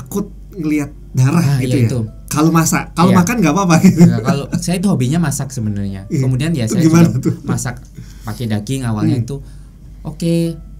takut ngelihat darah gitu iya ya. Itu. Kalau masak, kalau Iya. makan nggak apa-apa gitu. Ya, kalau saya itu hobinya masak sebenarnya. Kemudian ya saya Gimana juga tuh? masak pakai daging awalnya itu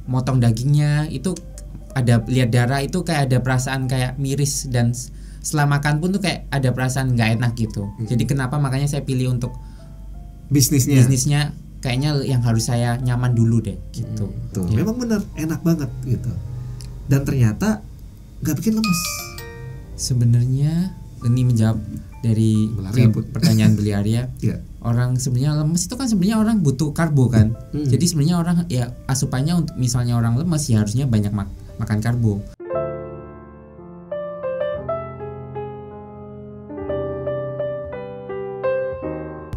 motong dagingnya itu ada lihat darah itu kayak ada perasaan kayak miris dan setelah makan pun tuh kayak ada perasaan nggak enak gitu. Jadi kenapa makanya saya pilih untuk bisnisnya kayaknya yang harus saya nyaman dulu deh gitu. Tuh, Ya. memang bener enak banget gitu. Dan ternyata nggak bikin lemes. Sebenarnya ini menjawab dari pertanyaan beli Arya. Ya. Orang sebenarnya lemes itu kan sebenarnya orang butuh karbo kan. Jadi sebenarnya orang ya asupannya untuk misalnya orang lemes ya harusnya banyak makan karbo.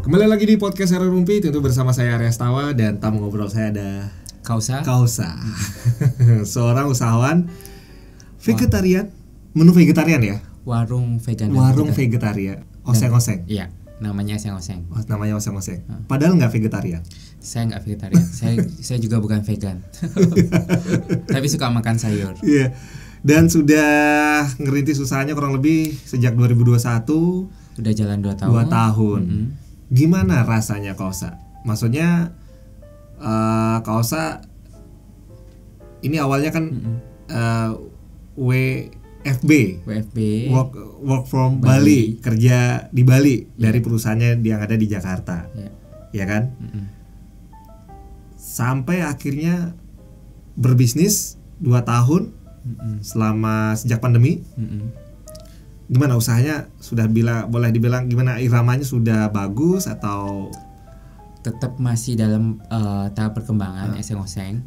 Kembali lagi di podcast Hero Rumpi, tentu bersama saya Arya Setawa dan tamu ngobrol saya ada Kausa. Seorang usahawan vegetarian, menu vegetarian ya. Warung vegan. Warung vegetarian. Oseng-oseng. Iya, namanya oseng-oseng. Oh, namanya oseng-oseng. Padahal nggak vegetarian. Saya nggak vegetarian. saya juga bukan vegan. Tapi suka makan sayur. Iya. Dan sudah ngerintis usahanya kurang lebih sejak 2021. Udah jalan 2 tahun. 2 tahun. Gimana rasanya Kausa? Maksudnya Kausa ini awalnya kan WFB work from Bali, kerja di Bali dari perusahaannya yang ada di Jakarta, ya kan? Sampai akhirnya berbisnis 2 tahun selama sejak pandemi. Gimana usahanya? Sudah boleh dibilang gimana, iramanya sudah bagus atau tetap masih dalam tahap perkembangan oseng-oseng?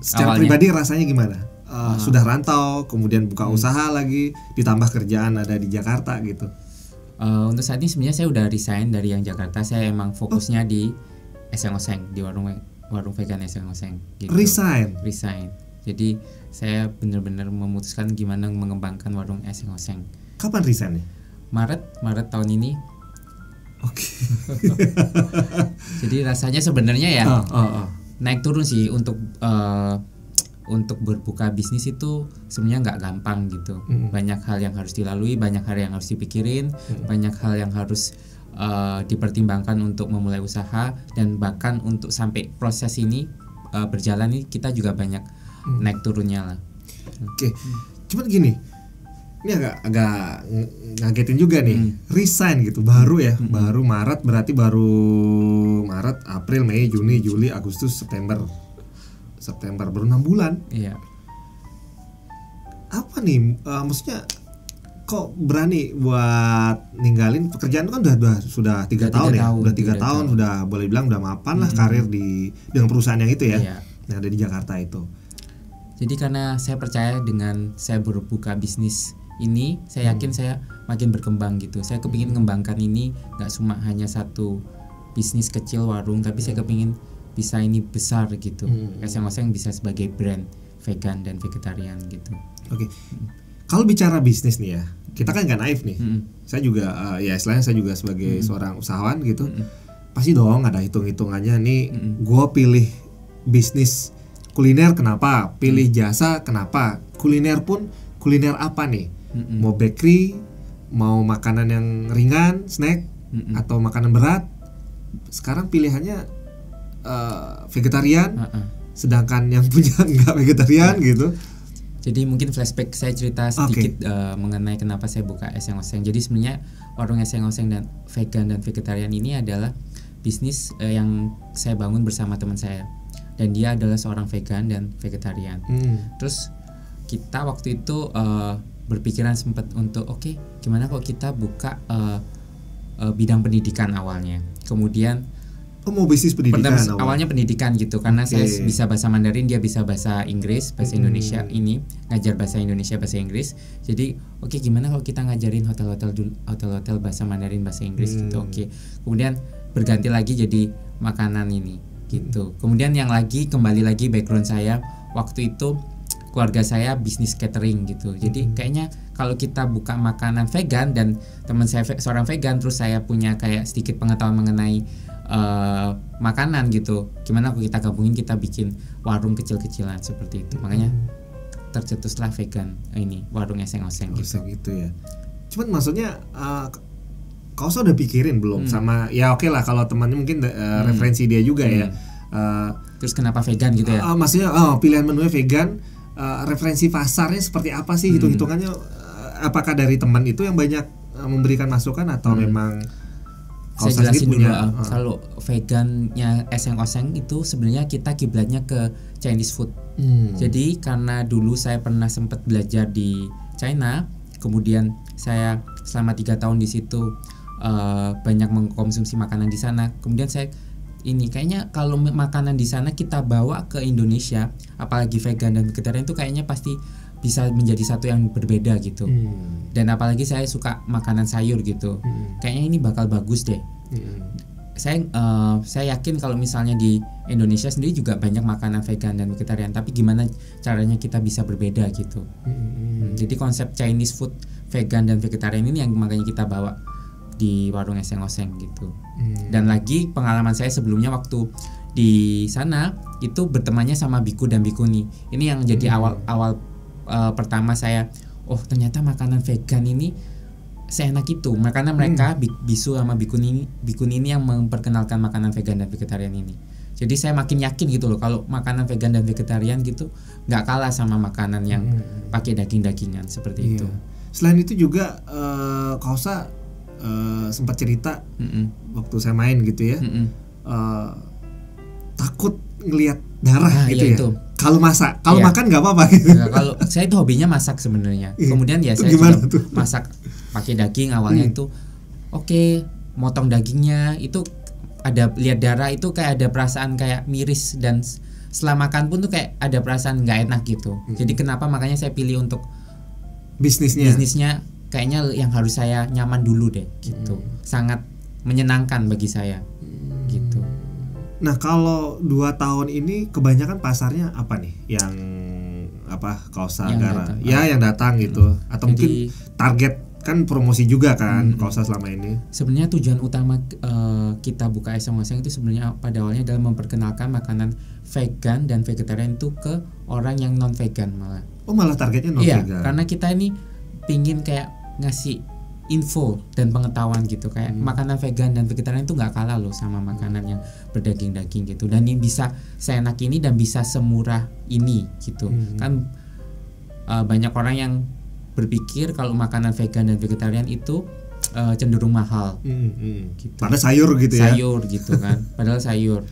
Secara pribadi rasanya gimana? Sudah rantau, kemudian buka usaha lagi, ditambah kerjaan ada di Jakarta gitu. Untuk saat ini sebenarnya saya udah resign dari yang Jakarta. Saya emang fokusnya di oseng-oseng, di warung vegan oseng-oseng gitu. Resign. Jadi saya benar-benar memutuskan gimana mengembangkan warung oseng-oseng. Kapan resignnya? Maret tahun ini. Oke. Jadi rasanya sebenarnya ya naik turun sih untuk berbuka bisnis itu sebenarnya nggak gampang gitu. Banyak hal yang harus dilalui, banyak hal yang harus dipikirin, banyak hal yang harus dipertimbangkan untuk memulai usaha, dan bahkan untuk sampai proses ini berjalan ini kita juga banyak naik turunnya lah. Oke. Cuman gini, ini agak ngagetin juga nih. Resign gitu baru ya, baru Maret, berarti baru Maret, April, Mei, Juni, Juli, Agustus, September baru 6 bulan. Iya. Apa nih maksudnya kok berani buat ninggalin pekerjaan? Kan sudah 3 tahun ya, udah 3 tahun, sudah boleh bilang udah mapan lah karir dengan perusahaan yang itu ya, yang ada di Jakarta itu. Jadi karena saya percaya dengan saya berbuka bisnis ini, saya yakin saya makin berkembang gitu. Saya kepingin mengembangkan ini nggak cuma hanya satu bisnis kecil warung, tapi saya kepingin bisa ini besar gitu. Oseng-oseng bisa sebagai brand vegan dan vegetarian gitu. Oke. Kalau bicara bisnis nih ya, kita kan nggak naif nih. Saya juga ya istilahnya saya juga sebagai seorang usahawan gitu. Pasti dong ada hitung-hitungannya nih. Gua pilih bisnis kuliner kenapa? Pilih jasa kenapa? Kuliner pun kuliner apa nih? Mau bakery, mau makanan yang ringan, snack, atau makanan berat. Sekarang pilihannya vegetarian, sedangkan yang punya nggak vegetarian gitu. Jadi mungkin flashback saya cerita sedikit mengenai kenapa saya buka oseng-oseng. Jadi sebenarnya warung oseng-oseng dan vegan dan vegetarian ini adalah bisnis yang saya bangun bersama teman saya, dan dia adalah seorang vegan dan vegetarian. Terus kita waktu itu berpikiran sempat untuk gimana kok kita buka bidang pendidikan awalnya. Kemudian mau bisnis pendidikan awalnya pendidikan gitu, karena saya bisa bahasa Mandarin, dia bisa bahasa Inggris, bahasa Indonesia, ini ngajar bahasa Indonesia, bahasa Inggris. Jadi gimana kalau kita ngajarin hotel-hotel bahasa Mandarin, bahasa Inggris gitu. Kemudian berganti lagi jadi makanan ini gitu. Kemudian yang kembali lagi background saya waktu itu, keluarga saya bisnis catering gitu. Jadi kayaknya kalau kita buka makanan vegan dan teman saya seorang vegan, terus saya punya kayak sedikit pengetahuan mengenai makanan gitu, gimana kalau kita gabungin, kita bikin warung kecil-kecilan seperti itu. Makanya tercetuslah vegan ini warung oseng-oseng gitu ya. Cuman maksudnya kau sudah pikirin belum sama ya oke lah kalau temannya mungkin referensi dia juga ya. Terus kenapa vegan gitu ya? Maksudnya pilihan menunya vegan, referensi pasarnya seperti apa sih, hitung-hitungannya apakah dari teman itu yang banyak memberikan masukan atau memang saya jelasin dulu kalau vegannya oseng-oseng itu sebenarnya kita kiblatnya ke Chinese food. Jadi karena dulu saya pernah sempat belajar di China, kemudian saya selama 3 tahun di situ banyak mengkonsumsi makanan di sana. Kemudian saya kayaknya kalau makanan di sana kita bawa ke Indonesia, apalagi vegan dan vegetarian itu kayaknya pasti bisa menjadi satu yang berbeda gitu. Dan apalagi saya suka makanan sayur gitu. Kayaknya ini bakal bagus deh. Saya yakin kalau misalnya di Indonesia sendiri juga banyak makanan vegan dan vegetarian, tapi gimana caranya kita bisa berbeda gitu. Jadi konsep Chinese food vegan dan vegetarian ini yang makanya kita bawa di warung oseng-oseng gitu. Dan lagi pengalaman saya sebelumnya waktu di sana itu bertemannya sama biku dan bikuni. Ini yang jadi awal pertama saya ternyata makanan vegan ini seenak itu. Makanya mereka bisu sama bikuni ini yang memperkenalkan makanan vegan dan vegetarian ini. Jadi saya makin yakin gitu loh kalau makanan vegan dan vegetarian gitu nggak kalah sama makanan yang pakai daging-dagingan seperti itu. Selain itu juga Kausa sempat cerita waktu saya main gitu ya, takut ngelihat darah gitu ya. Itu. Kalau masak, kalau makan nggak apa-apa gitu. Ya, kalau saya itu hobinya masak sebenarnya. Kemudian ya saya juga masak pakai daging awalnya itu. Oke, motong dagingnya itu ada lihat darah itu kayak ada perasaan kayak miris dan setelah makan pun tuh kayak ada perasaan nggak enak gitu. Jadi kenapa makanya saya pilih untuk bisnisnya kayaknya yang harus saya nyaman dulu deh gitu. Sangat menyenangkan bagi saya gitu. Nah kalau 2 tahun ini kebanyakan pasarnya apa nih yang Kausa Gara yang datang gitu atau mungkin target kan promosi juga kan Kausa selama ini. Sebenarnya tujuan utama kita buka oseng-oseng itu sebenarnya pada awalnya adalah memperkenalkan makanan vegan dan vegetarian itu ke orang yang non vegan malah. Malah targetnya non vegan. Iya, karena kita ini pingin kayak ngasih info dan pengetahuan gitu kayak makanan vegan dan vegetarian itu nggak kalah loh sama makanan yang berdaging-daging gitu, dan ini bisa seenak ini dan bisa semurah ini gitu. Kan banyak orang yang berpikir kalau makanan vegan dan vegetarian itu cenderung mahal gitu. Padahal sayur gitu ya. Sayur gitu kan. Padahal sayur.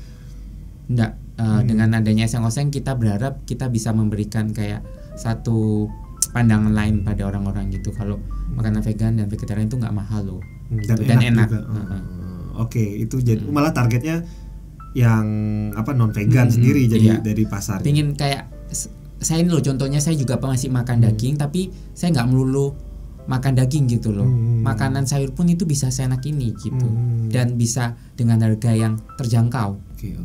Enggak, dengan adanya oseng-oseng kita berharap kita bisa memberikan kayak satu pandangan lain pada orang-orang gitu kalau makanan vegan dan vegetarian itu nggak mahal loh dan enak. Oke, itu jadi malah targetnya yang non vegan sendiri jadi dari pasar. Pingin kayak saya ini loh contohnya, saya juga masih makan daging tapi saya nggak melulu makan daging gitu loh. Makanan sayur pun itu bisa seenak ini gitu dan bisa dengan harga yang terjangkau. Oke.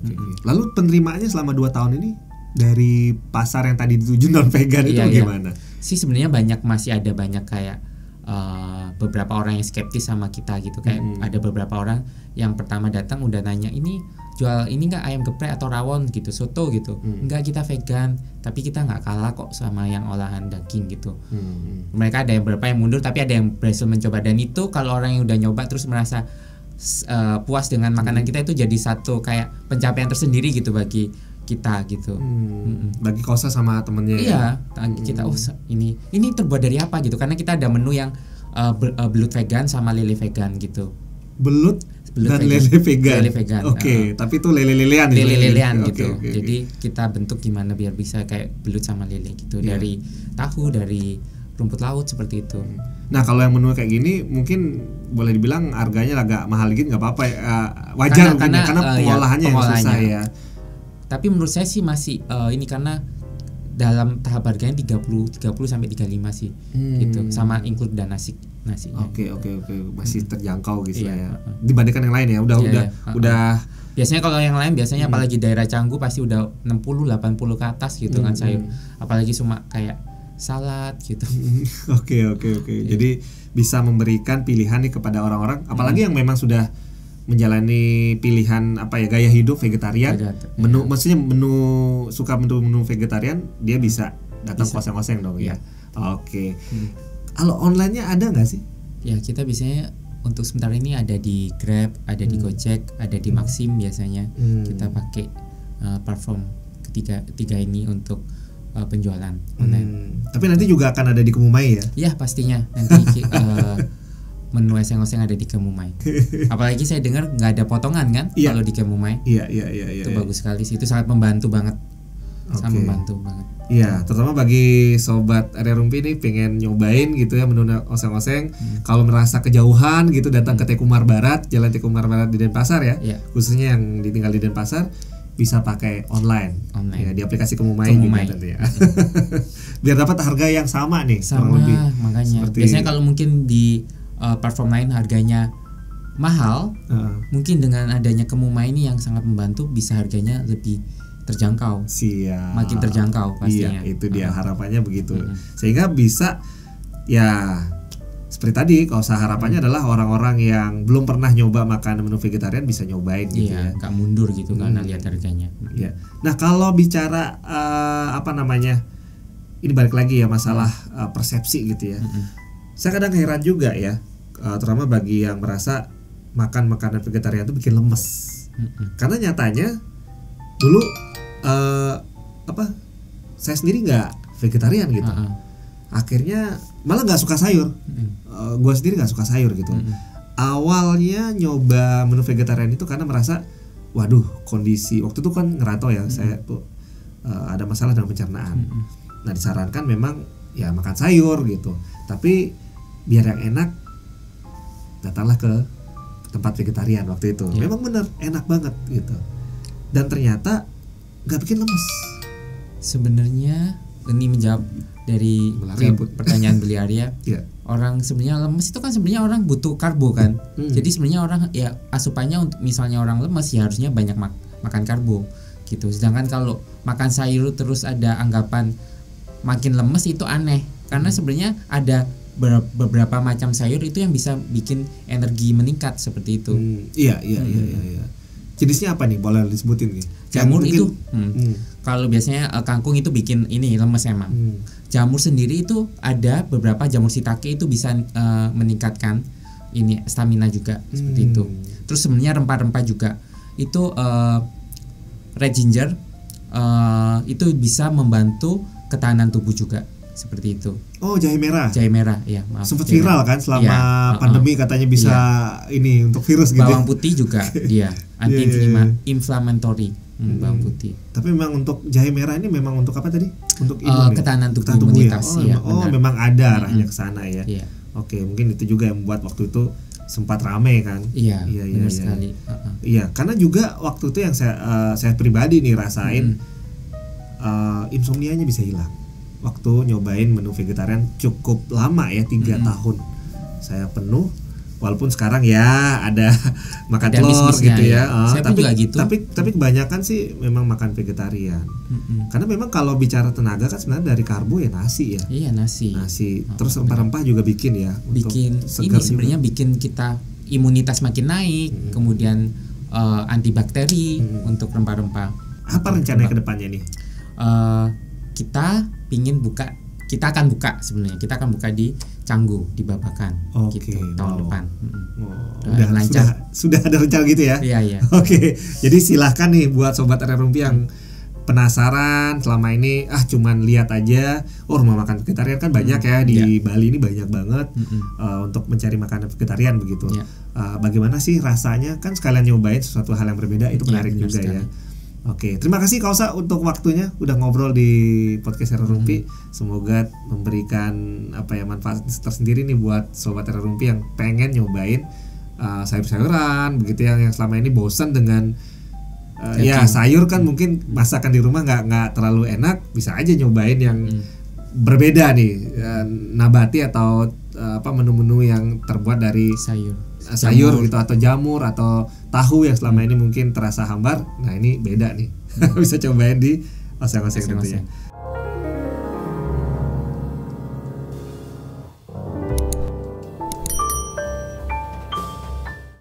Lalu penerimaannya selama 2 tahun ini dari pasar yang tadi dituju non vegan itu gimana? Sih sebenarnya masih ada banyak kayak beberapa orang yang skeptis sama kita gitu kayak ada beberapa orang yang pertama datang udah nanya ini jual ini nggak ayam geprek atau rawon gitu, soto gitu. Enggak, kita vegan tapi kita nggak kalah kok sama yang olahan daging gitu. Mereka ada yang beberapa yang mundur tapi ada yang berhasil mencoba, dan itu kalau orang yang udah nyoba terus merasa puas dengan makanan kita itu jadi satu kayak pencapaian tersendiri gitu bagi kita gitu. Bagi Kausa sama temennya. Iya, kita ini terbuat dari apa gitu, karena kita ada menu yang belut vegan sama lele vegan gitu. Belut dan vegan. Lele vegan. Oke, tapi itu lele-lelean gitu. Jadi kita bentuk gimana biar bisa kayak belut sama lele gitu. Dari tahu, dari rumput laut seperti itu. Nah, kalau yang menu kayak gini mungkin boleh dibilang harganya agak mahal gitu, nggak apa-apa ya. Wajar karena pengolahannya yang susah ya. Tapi menurut saya sih masih ini karena dalam tahap harganya 30 sampai 35 sih. Gitu. Sama include dan nasinya. Oke. Masih terjangkau gitu ya. Dibandingkan yang lain ya. Udah biasanya kalau yang lain apalagi daerah Canggu pasti udah 60 80 ke atas gitu kan sayur. Apalagi cuma kayak salad gitu. Oke. Jadi bisa memberikan pilihan nih kepada orang-orang apalagi yang memang sudah menjalani pilihan gaya hidup vegetarian, maksudnya suka menu vegetarian, dia bisa datang ke oseng-oseng dong ya. Oke. Kalau online-nya ada nggak sih? Ya, kita biasanya untuk sementara ini ada di Grab, ada di Gojek, ada di Maxim biasanya. Kita pakai platform ketiga ini untuk penjualan online. Tapi nanti juga akan ada di Kemumai ya? Ya, pastinya nanti menu oseng-oseng ada di Kemumai. Apalagi saya dengar nggak ada potongan kan kalau di Kemumai. Iya. Itu bagus sekali sih. Itu sangat membantu banget. Sangat membantu banget. Iya, terutama bagi sobat area Rumpi nih pengen nyobain gitu ya menu oseng-oseng. Kalau merasa kejauhan gitu datang ke Tekumar Barat, Jalan Tekumar Barat di Denpasar ya. Khususnya yang ditinggal di Denpasar bisa pakai online. Ya, di aplikasi Kemumai juga tentunya. Biar dapat harga yang sama nih. Sama, makanya. Biasanya kalau mungkin di platform lain harganya mahal, mungkin dengan adanya Kemumai ini yang sangat membantu bisa harganya lebih terjangkau. Siap. Makin terjangkau pastinya. Iya, itu dia harapannya begitu. Sehingga bisa ya seperti tadi kalau saya harapannya adalah orang-orang yang belum pernah nyoba makan menu vegetarian bisa nyobain gitu ya. Gak mundur gitu karena lihat harganya. Iya. Nah, kalau bicara ini balik lagi ya masalah persepsi gitu ya. Saya kadang heran juga ya, terutama bagi yang merasa makan makanan vegetarian itu bikin lemes. Karena nyatanya dulu saya sendiri nggak vegetarian gitu. Akhirnya malah nggak suka sayur. Gue sendiri nggak suka sayur gitu. Awalnya nyoba menu vegetarian itu karena merasa, waduh kondisi waktu itu kan ngerantau ya, saya tuh ada masalah dengan pencernaan. Nah disarankan memang ya makan sayur gitu. Tapi biar yang enak datanglah ke tempat vegetarian waktu itu. Memang bener enak banget gitu. Dan ternyata nggak bikin lemes. Sebenarnya ini menjawab dari pertanyaan beli Arya. Orang sebenarnya lemes itu kan sebenarnya orang butuh karbo kan. Jadi sebenarnya orang ya asupannya untuk misalnya orang lemes ya harusnya banyak makan karbo gitu. Sedangkan kalau makan sayur terus ada anggapan makin lemes itu aneh. Karena sebenarnya ada beberapa macam sayur itu yang bisa bikin energi meningkat seperti itu. Iya. Jenisnya apa nih? Boleh disebutin nih? Jamur itu kalau biasanya kangkung itu bikin ini lemes emang. Jamur sendiri itu ada beberapa jamur shiitake itu bisa meningkatkan ini stamina juga seperti itu. Terus sebenarnya rempah-rempah juga itu red ginger itu bisa membantu ketahanan tubuh juga seperti itu. Oh, jahe merah. Jahe merah, ya maaf. Sempat viral kan selama pandemi katanya bisa ini untuk virus gitu. Bawang putih juga dia anti inflammatory. Bawang putih. Tapi memang untuk jahe merah ini memang untuk apa tadi? Untuk imun ketahanan tubuh imunitas ya. Memang ada arahnya ke sana ya. Oke, mungkin itu juga yang membuat waktu itu sempat rame kan. Iya, benar sekali. Iya, karena juga waktu itu yang saya pribadi nih rasain insomnianya bisa hilang. Waktu nyobain menu vegetarian cukup lama ya, 3 tahun saya penuh, walaupun sekarang ya ada makan telur gitu ya. Tapi kebanyakan sih memang makan vegetarian. Karena memang kalau bicara tenaga kan sebenarnya dari karbo ya nasi ya. Iya, nasi. Terus rempah-rempah juga bikin ya. Bikin ini sebenarnya bikin kita imunitas makin naik, kemudian antibakteri untuk rempah-rempah. Apa rencananya ke depannya nih? Kita akan buka sebenarnya. Kita akan buka di Canggu, di Babakan gitu tahun depan. Udah lancar. Sudah ada rencana gitu ya? Iya. Oke. Jadi silahkan nih buat sobat area Rumpi yang penasaran selama ini cuman lihat aja rumah makan vegetarian kan banyak ya di Bali ini banyak banget untuk mencari makanan vegetarian begitu. Bagaimana sih rasanya? Kan sekalian nyobain sesuatu hal yang berbeda itu menarik juga sekali. Ya. Oke, terima kasih Kak Osa untuk waktunya udah ngobrol di podcast Area Rumpi. Semoga memberikan manfaat tersendiri nih buat sobat Area Rumpi yang pengen nyobain sayur-sayuran begitu yang selama ini bosan dengan sayur kan mungkin masakan di rumah nggak terlalu enak, bisa aja nyobain yang berbeda nih, nabati atau menu-menu yang terbuat dari sayur gitu atau jamur atau tahu yang selama ini mungkin terasa hambar. Nah ini beda nih. Bisa cobain di oseng-oseng tentunya.